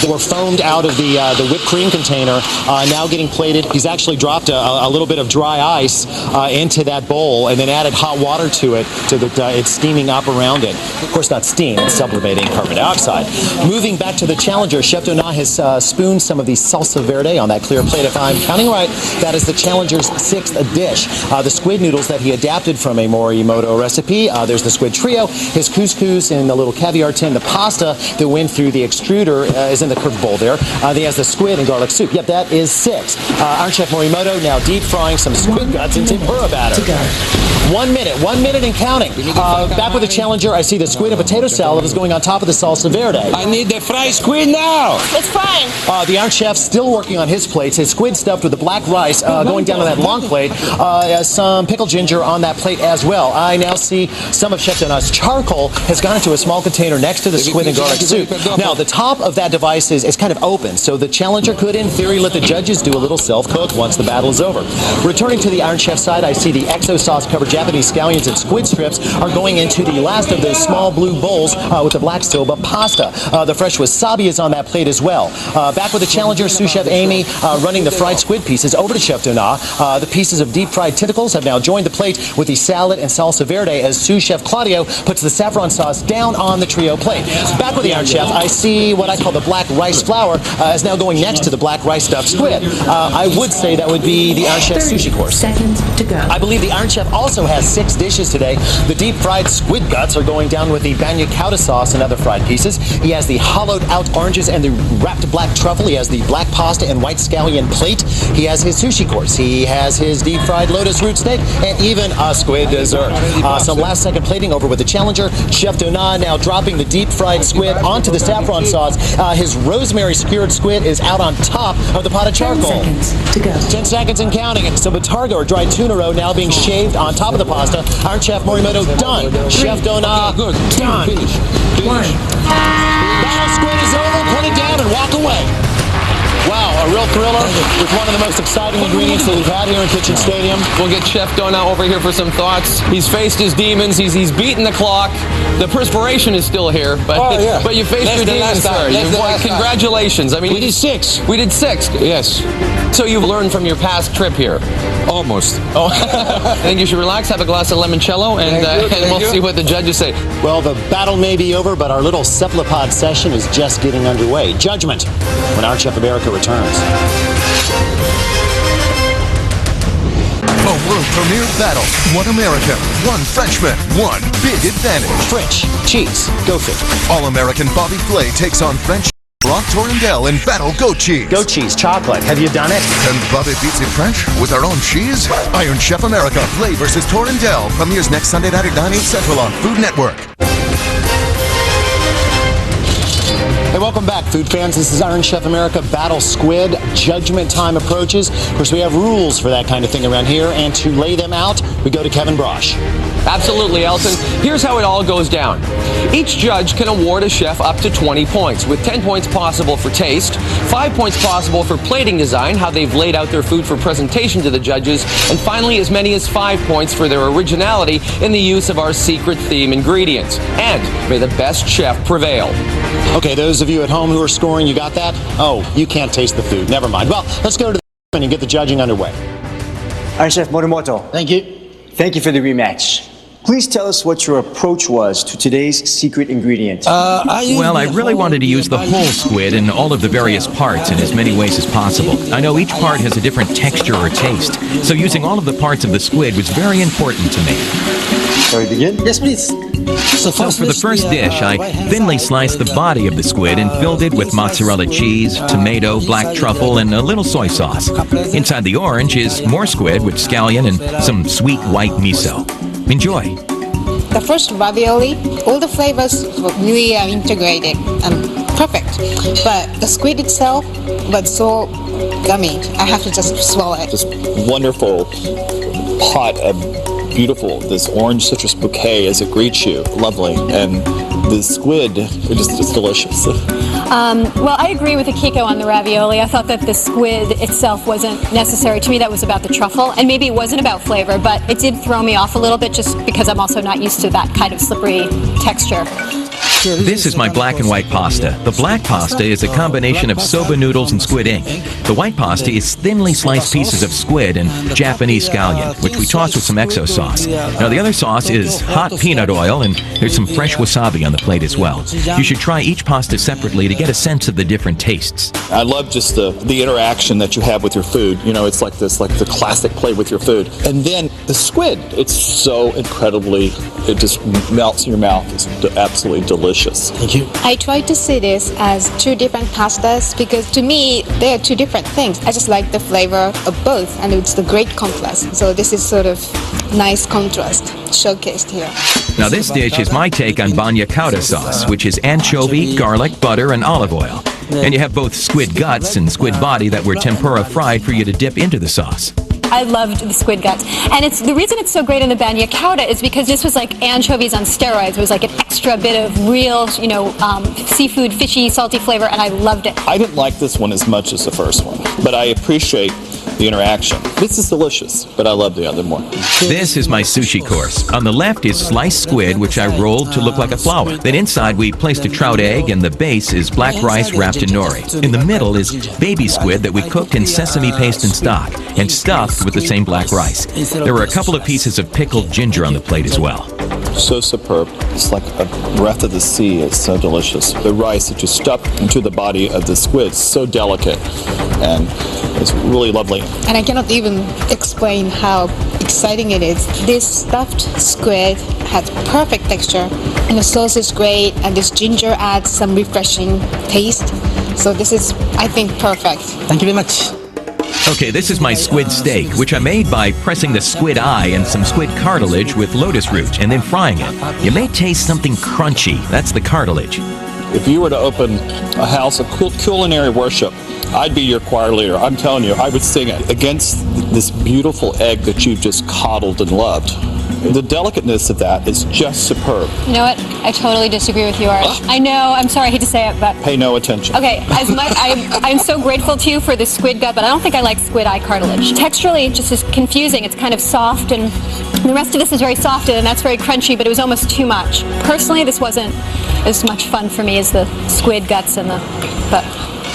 were foamed out of the whipped cream container, now getting plated. He's actually dropped a little bit of dry ice into that bowl and then added hot water to it so that it's steaming up around it. Of course, not steam, it's sublimating carbon dioxide. Moving back to the challenger, Chef Donat has spooned some of the salsa verde on that clear plate. If I'm counting right, that is the challenger's 6th dish. The squid noodles that he adapted from a Morimoto recipe. There's the squid trio, his couscous in the little caviar tin, the pasta that went through the extruder is in the curved bowl there. He has the squid and garlic soup. Yep, that is 6. Iron Chef Morimoto now deep frying some squid guts in tempura batter. 1 minute and counting. Back with the challenger, I see the squid and potato salad is going on top of the salsa verde. I need the fried squid now. It's frying. The Iron Chef still working on his plates. His squid stuffed with the black rice going down on that long plate. Some pickled ginger on that plate as well. I now see some of Chef Donat's charcoal has gone into a small container next to the squid and garlic soup. Now, the top of that device is kind of open, so the challenger could, in theory, let the judges do a little self-cook once the battle is over. Returning to the Iron Chef side, I see the exo sauce-covered Japanese scallions and squid strips are going into the last of those small blue bowls with the black soba pasta. The fresh wasabi is on that plate as well. Back with the challenger, sous chef Amy running the fried squid pieces over to Chef Donat. The pieces of deep-fried tentacles have now joined the plate with the salad and salsa verde as sous chef Claudio puts the saffron sauce down on the trio plate. Back with the Iron Chef, I see what I call the black rice flour is now going next to the black rice stuffed squid. I would say that would be the Iron Chef sushi course. Seconds to go. I believe the Iron Chef also has 6 dishes today. The deep-fried squid guts are going down with the banya cauda sauce and other fried pieces. He has the hollowed-out oranges and the wrapped black truffle. He has the black pasta and white scallion plate. He has his sushi course. He has his deep-fried lotus root steak and even a squid dessert. Some last-second plating over with the challenger. Chef Donat now dropping the deep-fried squid onto the saffron sauce. His rosemary skewered squid is out on top of the pot of charcoal. 10 seconds to go. 10 seconds and counting. So Botarga or dried tuna roe now being shaved on top of the pasta. Iron Chef Morimoto done. Chef Donat done. 1. Battle squid is over. Put it down and walk away. Wow, a real thriller with one of the most exciting ingredients that we've had here in Kitchen Stadium. We'll get Chef Donat over here for some thoughts. He's faced his demons. He's beaten the clock. The perspiration is still here, but but you faced your demons, sir. Congratulations. I mean, We did 6. We did 6. Yes. So you've learned from your past trip here. Almost. Oh, I think you should relax, have a glass of limoncello, and we'll see what the judges say. Well, the battle may be over, but our little cephalopod session is just getting underway. Judgment when Iron Chef America returns. A world premiere battle. 1 American, 1 Frenchman, 1 big advantage. French, cheese, go fit. All-American Bobby Flay takes on French Brock Torrendale in Battle Goat Cheese. Goat cheese, chocolate. Have you done it? Can Bobby beat the French with our own cheese? Iron Chef America, Flay versus Torrendale premieres next Sunday night at 9, 8 Central on Food Network. Hey, welcome back, food fans. This is Iron Chef America Battle Squid. Judgment time approaches. Of course, we have rules for that kind of thing around here, and to lay them out, we go to Kevin Brosh. Absolutely, Elton. Here's how it all goes down. Each judge can award a chef up to 20 points, with 10 points possible for taste, 5 points possible for plating design, how they've laid out their food for presentation to the judges, and finally as many as 5 points for their originality in the use of our secret theme ingredients. And may the best chef prevail. Okay, those of you at home who are scoring, you got that? Oh, you can't taste the food. Never mind. Well, let's go to the and get the judging underway. Iron Chef Morimoto. Thank you. Thank you for the rematch. Please tell us what your approach was to today's secret ingredient. Well, I really wanted to use the whole squid and all of the various parts in as many ways as possible. I know each part has a different texture or taste, so using all of the parts of the squid was very important to me. Shall we begin? Yes, please. So for the first dish, I thinly sliced the body of the squid and filled it with mozzarella cheese, tomato, black truffle, and a little soy sauce. Inside the orange is more squid with scallion and some sweet white miso. Enjoy. The first ravioli, all the flavors were really integrated and perfect. But the squid itself was so gummy. I have to just swallow it. This wonderful pot of beautiful, this orange citrus bouquet as it greets you. Lovely. And the squid, it's delicious. Well, I agree with Akiko on the ravioli. I thought that the squid itself wasn't necessary. To me, that was about the truffle. And maybe it wasn't about flavor, but it did throw me off a little bit just because I'm also not used to that kind of slippery texture. This is my black and white pasta. The black pasta is a combination of soba noodles and squid ink. The white pasta is thinly sliced pieces of squid and Japanese scallion, which we toss with some XO sauce. Now the other sauce is hot peanut oil, and there's some fresh wasabi on the plate as well. You should try each pasta separately to get a sense of the different tastes. I love just the interaction that you have with your food. You know, it's like this, like the classic play with your food. And then the squid, it's so incredibly, it just melts in your mouth. It's absolutely delicious. Thank you. I try to see this as two different pastas because to me they are two different things. I just like the flavor of both, and it's the great contrast. So this is sort of nice contrast showcased here. Now this dish is my take on bagna cauda sauce, which is anchovy, garlic, butter, and olive oil. And you have both squid guts and squid body that were tempura fried for you to dip into the sauce. I loved the squid guts. And it's the reason it's so great in the bagna cauda is because this was like anchovies on steroids. It was like an extra bit of real, seafood, fishy, salty flavor, and I loved it. I didn't like this one as much as the first one, but I appreciate the interaction. This is delicious, but I love the other more. This is my sushi course. On the left is sliced squid, which I rolled to look like a flower. Then inside we placed a trout egg, and the base is black rice wrapped in nori. In the middle is baby squid that we cooked in sesame paste and stock, and stuffed with the same black rice. There were a couple of pieces of pickled ginger on the plate as well. So superb. It's like a breath of the sea. It's so delicious. The rice that you stuff into the body of the squid is so delicate, and it's really lovely. And I cannot even explain how exciting it is. This stuffed squid has perfect texture, and the sauce is great, and this ginger adds some refreshing taste. So this is, I think, perfect. Thank you very much. Okay, this is my squid steak, which I made by pressing the squid eye and some squid cartilage with lotus root and then frying it. You may taste something crunchy. That's the cartilage. If you were to open a house of culinary worship, I'd be your choir leader. I'm telling you, I would sing it against this beautiful egg that you've just coddled and loved. The delicateness of that is just superb. You know what? I totally disagree with you, Art. I know, I'm sorry, I hate to say it, but... Pay no attention. Okay, I'm so grateful to you for the squid gut, but I don't think I like squid eye cartilage. Texturally, it just is confusing. It's kind of soft, and the rest of this is very soft, and that's very crunchy, but it was almost too much. Personally, this wasn't as much fun for me as the squid guts and but...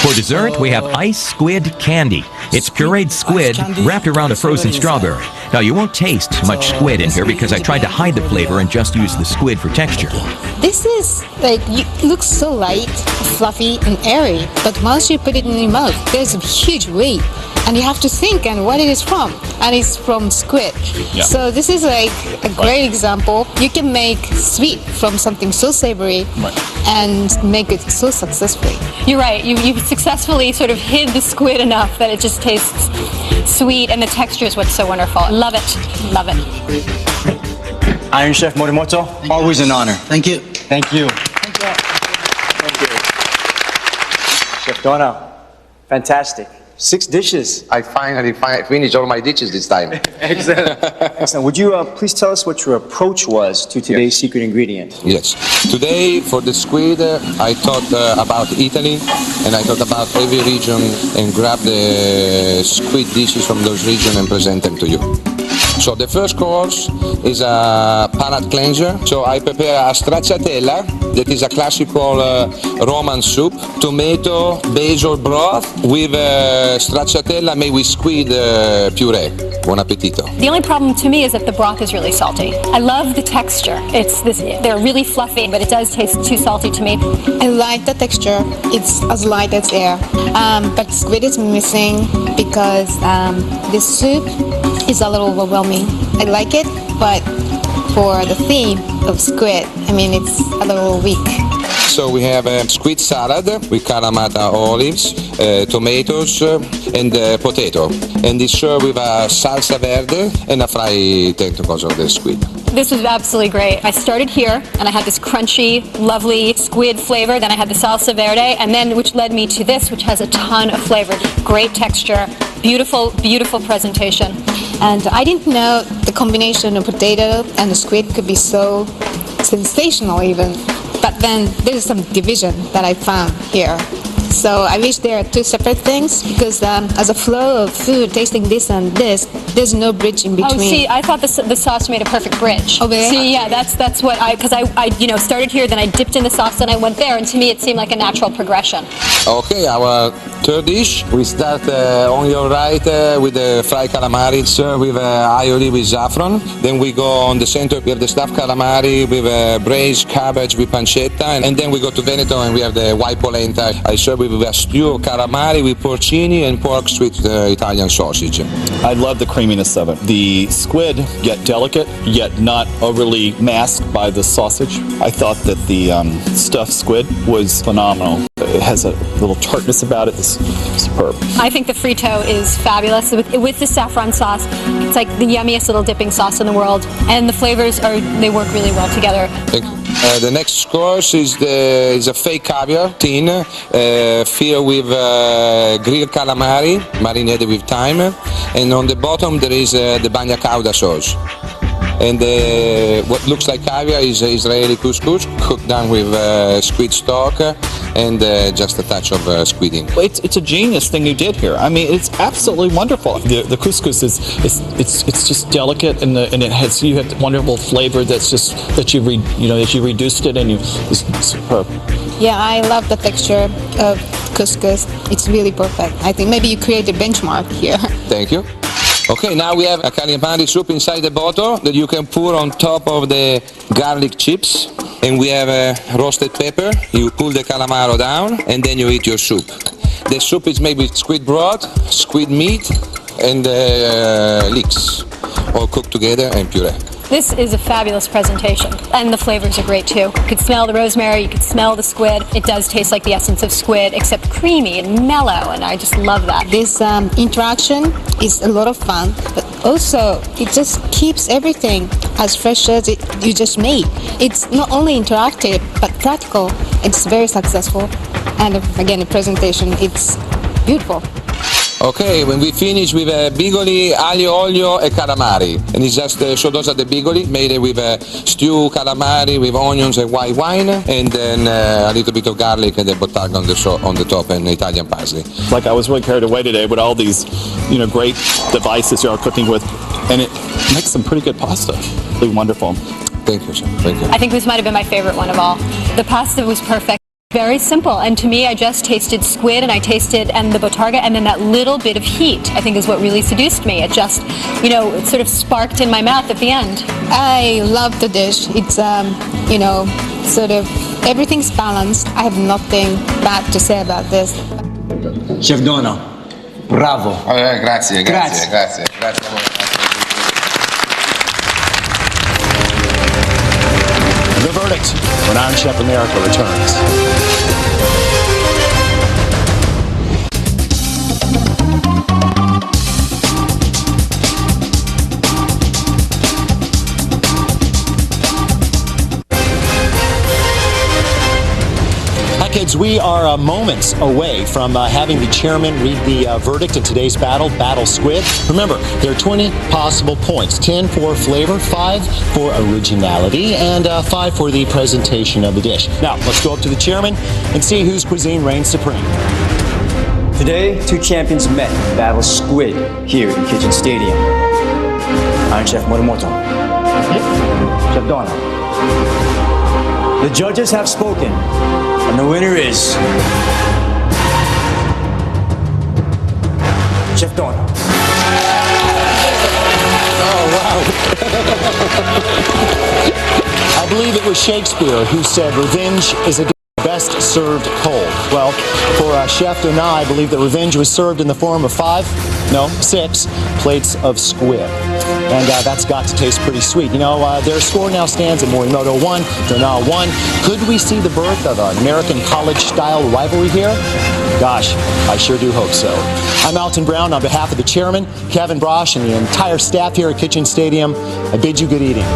For dessert, we have ice squid candy. It's pureed squid wrapped around a frozen strawberry. Now, you won't taste much squid in here because I tried to hide the flavor and just use the squid for texture. This is it looks so light, fluffy, and airy, but once you put it in your mouth, there's a huge weight, and you have to think and what it is from, and it's from squid. Yeah. So this is like a great example. You can make sweet from something so savory, and make it so successfully. You're right. You successfully sort of hid the squid enough that it just tastes sweet, and the texture is what's so wonderful. Love it. Love it. Iron Chef Morimoto, always an honor. Thank you. Thank you. Thank you. Chef Donna, fantastic. 6 dishes. I finally finished all my dishes this time. Excellent. Excellent. Would you please tell us what your approach was to today's secret ingredient? Yes. Today, for the squid, I thought about Italy, and I thought about every region and grab the squid dishes from those regions and present them to you. So the first course is a palate cleanser. So I prepare a stracciatella, that is a classical Roman soup, tomato, basil broth with stracciatella made with squid puree. Buon appetito. The only problem to me is that the broth is really salty. I love the texture. They're really fluffy, but it does taste too salty to me. I like the texture. It's as light as air. But squid is missing because the soup is a little overwhelming. I like it, but for the theme of squid, I mean, it's a little weak. So we have a squid salad with Kalamata olives, tomatoes, and potato. And it's served with a salsa verde and a fried tentacles of the squid. This was absolutely great. I started here, and I had this crunchy, lovely squid flavor. Then I had the salsa verde, and then which led me to this, which has a ton of flavor. Great texture, beautiful, beautiful presentation. And I didn't know the combination of potato and the squid could be so sensational even. But then there's some division that I found here. So I wish there are two separate things because as a flow of food, tasting this and this, there's no bridge in between. Oh, see, I thought the sauce made a perfect bridge. Oh, really? See, yeah, that's what because I started here, then I dipped in the sauce, and I went there, and to me it seemed like a natural progression. Okay, our third dish. We start on your right with the fried calamari served with aioli with saffron. Then we go on the center, we have the stuffed calamari with braised cabbage with pancetta. And then we go to Veneto and we have the white polenta. I serve it with a stew of calamari with porcini and pork with Italian sausage. I love the creaminess of it. The squid, yet delicate, yet not overly masked by the sausage. I thought that the stuffed squid was phenomenal. It has a little tartness about it. It's superb. I think the frito is fabulous with the saffron sauce. It's like the yummiest little dipping sauce in the world, and the flavors they work really well together. Thank you. The next course is a fake caviar tin filled with grilled calamari marinated with thyme, and on the bottom there is the bagna cauda sauce. And what looks like caviar is Israeli couscous cooked down with squid stock and just a touch of squid ink. It's a genius thing you did here. I mean, it's absolutely wonderful. The couscous it's just delicate, and it has wonderful flavor. That you reduced it, and it's superb. Yeah, I love the texture of couscous. It's really perfect. I think maybe you create a benchmark here. Thank you. Okay, now we have a calamari soup inside the bottle that you can pour on top of the garlic chips. And we have roasted pepper. You pull the calamaro down and then you eat your soup. The soup is made with squid broth, squid meat, and leeks, all cooked together and puree. This is a fabulous presentation, and the flavors are great too. You could smell the rosemary, you could smell the squid. It does taste like the essence of squid, except creamy and mellow, and I just love that. This interaction is a lot of fun, but also it just keeps everything as fresh as you just made. It's not only interactive, but practical. It's very successful, and again, the presentation, it's beautiful. Okay, when we finish with bigoli, aglio, olio, and calamari. And it's just, so those are the bigoli, made with stew calamari with onions and white wine, and then a little bit of garlic and the bottarga on the top and Italian parsley. Like, I was really carried away today with all these, great devices you're cooking with, and it makes some pretty good pasta. Really wonderful. Thank you, sir. Thank you. I think this might have been my favorite one of all. The pasta was perfect. Very simple, and to me, I just tasted squid and the bottarga, and then that little bit of heat, I think, is what really seduced me. It just, it sort of sparked in my mouth at the end. I love the dish. It's, sort of, everything's balanced. I have nothing bad to say about this. Chef Donna, bravo. Grazie. The verdict when Iron Chef America returns. Kids, we are moments away from having the chairman read the verdict in today's Battle Squid. Remember, there are 20 possible points. 10 for flavor, 5 for originality, and 5 for the presentation of the dish. Now, let's go up to the chairman and see whose cuisine reigns supreme. Today, two champions met in Battle Squid here in Kitchen Stadium. Iron Chef Morimoto. Chef Donna. The judges have spoken. And the winner is Chef Donna. Oh, wow. I believe it was Shakespeare who said revenge is a dish best served cold. Well, for Chef Donna, I believe that revenge was served in the form of 6 plates of squid. And that's got to taste pretty sweet. Their score now stands at Morimoto 1, Donna 1. Could we see the birth of an American college-style rivalry here? Gosh, I sure do hope so. I'm Alton Brown on behalf of the chairman, Kevin Brosh, and the entire staff here at Kitchen Stadium. I bid you good eating.